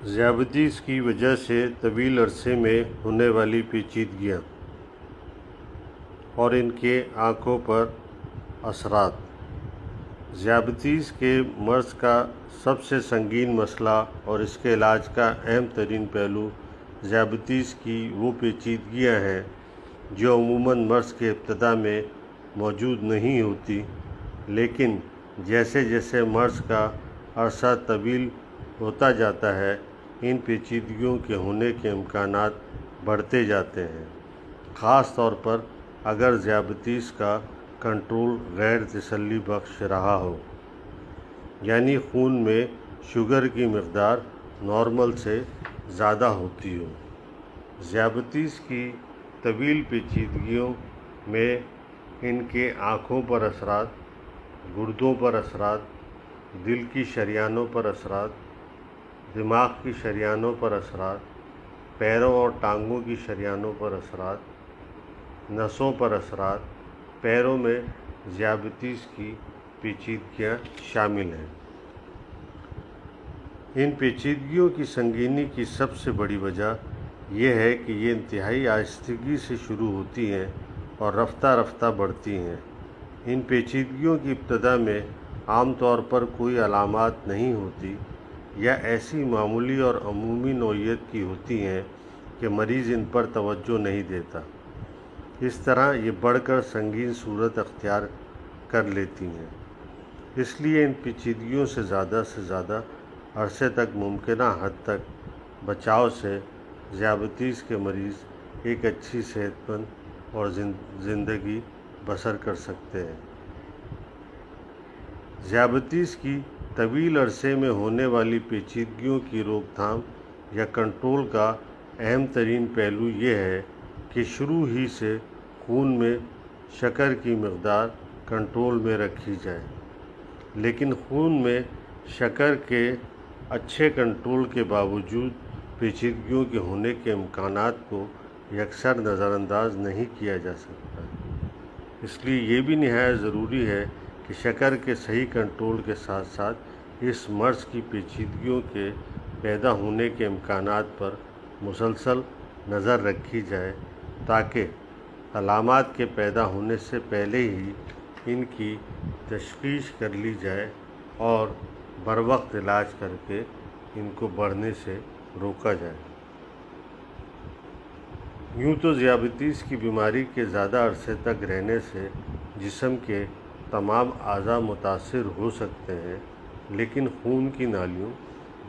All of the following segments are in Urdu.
ذیابیطس کی وجہ سے طویل عرصے میں ہونے والی پیچیدگیاں اور ان کے آنکھوں پر اثرات۔ ذیابیطس کے مرض کا سب سے سنگین مسئلہ اور اس کے علاج کا اہم ترین پہلو ذیابیطس کی وہ پیچیدگیاں ہیں جو عموماً مرض کے ابتدا میں موجود نہیں ہوتی، لیکن جیسے جیسے مرض کا عرصہ طویل ہوتا جاتا ہے ان پیچیدگیوں کے ہونے کے امکانات بڑھتے جاتے ہیں، خاص طور پر اگر ذیابیطس کا کنٹرول غیر تسلی بخش رہا ہو، یعنی خون میں شوگر کی مقدار نارمل سے زیادہ ہوتی ہو۔ ذیابیطس کی طویل پیچیدگیوں میں ان کے آنکھوں پر اثرات، گردوں پر اثرات، دل کی شریانوں پر اثرات، دماغ کی شریانوں پر اثرات، پیروں اور ٹانگوں کی شریانوں پر اثرات، نسوں پر اثرات، پیروں میں ذیابیطس کی پیچیدگیاں شامل ہیں۔ ان پیچیدگیوں کی سنگینی کی سب سے بڑی وجہ یہ ہے کہ یہ انتہائی آہستگی سے شروع ہوتی ہیں اور رفتہ رفتہ بڑھتی ہیں۔ ان پیچیدگیوں کی ابتدا میں عام طور پر کوئی علامات نہیں ہوتی یا ایسی معمولی اور عمومی نوعیت کی ہوتی ہیں کہ مریض ان پر توجہ نہیں دیتا۔ اس طرح یہ بڑھ کر سنگین صورت اختیار کر لیتی ہیں۔ اس لیے ان پیچیدگیوں سے زیادہ عرصے تک ممکنہ حد تک بچاؤ سے ذیابیطس کے مریض ایک اچھی صحت مند اور زندگی بسر کر سکتے ہیں۔ ذیابیطس کی طویل عرصے میں ہونے والی پیچیدگیوں کی روک تھام یا کنٹرول کا اہم ترین پہلو یہ ہے کہ شروع ہی سے خون میں شکر کی مقدار کنٹرول میں رکھی جائے۔ لیکن خون میں شکر کے اچھے کنٹرول کے باوجود پیچیدگیوں کے ہونے کے امکانات کو یکسر نظر انداز نہیں کیا جا سکتا۔ اس لیے یہ بھی نہایت ضروری ہے کہ شکر کے صحیح کنٹرول کے ساتھ ساتھ اس مرض کی پیچیدگیوں کے پیدا ہونے کے امکانات پر مسلسل نظر رکھی جائے تاکہ علامات کے پیدا ہونے سے پہلے ہی ان کی تشخیص کر لی جائے اور بروقت علاج کر کے ان کو بڑھنے سے روکا جائے۔ یوں تو ذیابیطس کی بیماری کے زیادہ عرصے تک رہنے سے جسم کے تمام اعضاء متاثر ہو سکتے ہیں، لیکن خون کی نالیوں،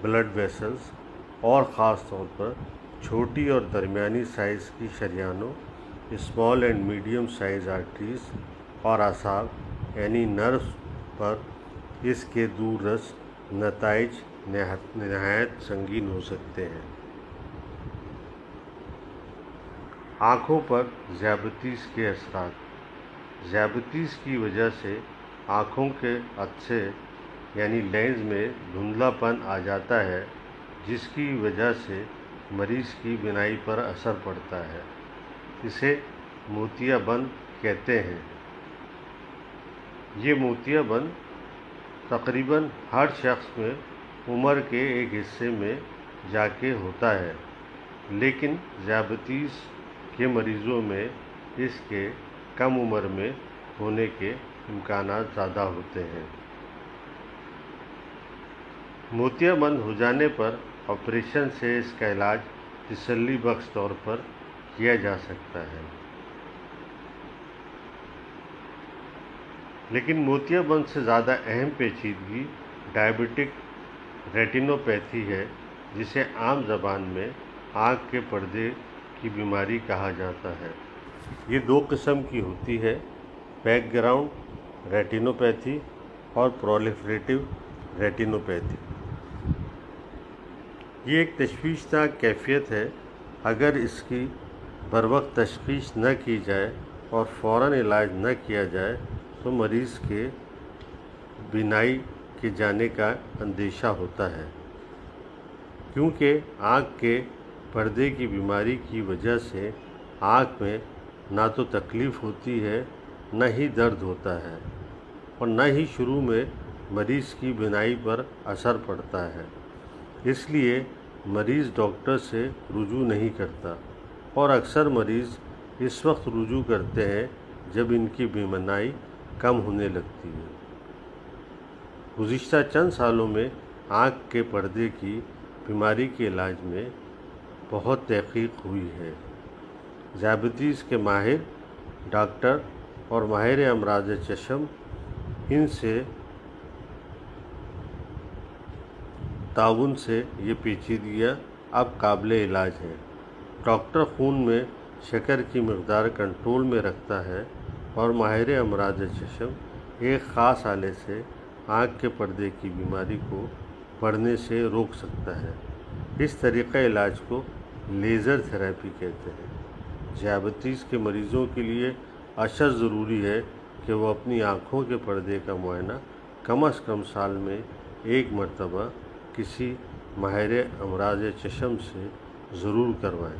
بلڈ ویسلز اور خاص طور پر چھوٹی اور درمیانی سائز کی شریانوں، small and medium size arteries اور اعصاب یعنی نروز پر اس کے دور رس نتائج نہایت سنگین ہو سکتے ہیں۔ آنکھوں پر ذیابیطس کے اثرات۔ ذیابیطس کی وجہ سے آنکھوں کے عدسے یعنی لینز میں دھندلا پن آ جاتا ہے، جس کی وجہ سے مریض کی بینائی پر اثر پڑتا ہے۔ اسے موتیا بند کہتے ہیں۔ یہ موتیا بند تقریباً ہر شخص میں عمر کے ایک حصے میں جا کے ہوتا ہے، لیکن ذیابیطس کے مریضوں میں اس کے کم عمر میں ہونے کے امکانات زیادہ ہوتے ہیں۔ موتیا بند ہو جانے پر آپریشن سے اس کا علاج تسلی بخش طور پر کیا جا سکتا ہے، لیکن موتیا بند سے زیادہ اہم پیچیدگی ڈائبیٹک ریٹینوپیتھی ہے، جسے عام زبان میں آنکھ کے پردے کی بیماری کہا جاتا ہے۔ یہ دو قسم کی ہوتی ہے، بیک گراؤنڈ ریٹینوپیتھی اور پرولیفریٹیو ریٹینوپیتھی۔ یہ ایک تشویشناک کیفیت ہے۔ اگر اس کی بروقت تشخیص نہ کی جائے اور فوراً علاج نہ کیا جائے تو مریض کے بینائی کے جانے کا اندیشہ ہوتا ہے، کیونکہ آنکھ کے پردے کی بیماری کی وجہ سے آنکھ میں نہ تو تکلیف ہوتی ہے، نہ ہی درد ہوتا ہے، اور نہ ہی شروع میں مریض کی بینائی پر اثر پڑتا ہے۔ اس لیے مریض ڈاکٹر سے رجوع نہیں کرتا، اور اکثر مریض اس وقت رجوع کرتے ہیں جب ان کی بینائی کم ہونے لگتی ہے۔ گزشتہ چند سالوں میں آنکھ کے پردے کی بیماری کے علاج میں بہت تحقیق ہوئی ہے۔ ذیابیطس کے ماہر ڈاکٹر اور ماہر امراض چشم ان سے تعاون سے یہ پیچیدگیاں اب قابل علاج ہیں۔ ڈاکٹر خون میں شکر کی مقدار کنٹرول میں رکھتا ہے اور ماہر امراض چشم ایک خاص آلے سے آنکھ کے پردے کی بیماری کو بڑھنے سے روک سکتا ہے۔ اس طریقہ علاج کو لیزر تھراپی کہتے ہیں۔ ذیابیطس کے مریضوں کے لیے اشد ضروری ہے کہ وہ اپنی آنکھوں کے پردے کا معائنہ کم از کم سال میں ایک مرتبہ کسی ماہر امراض چشم سے ضرور کروائیں۔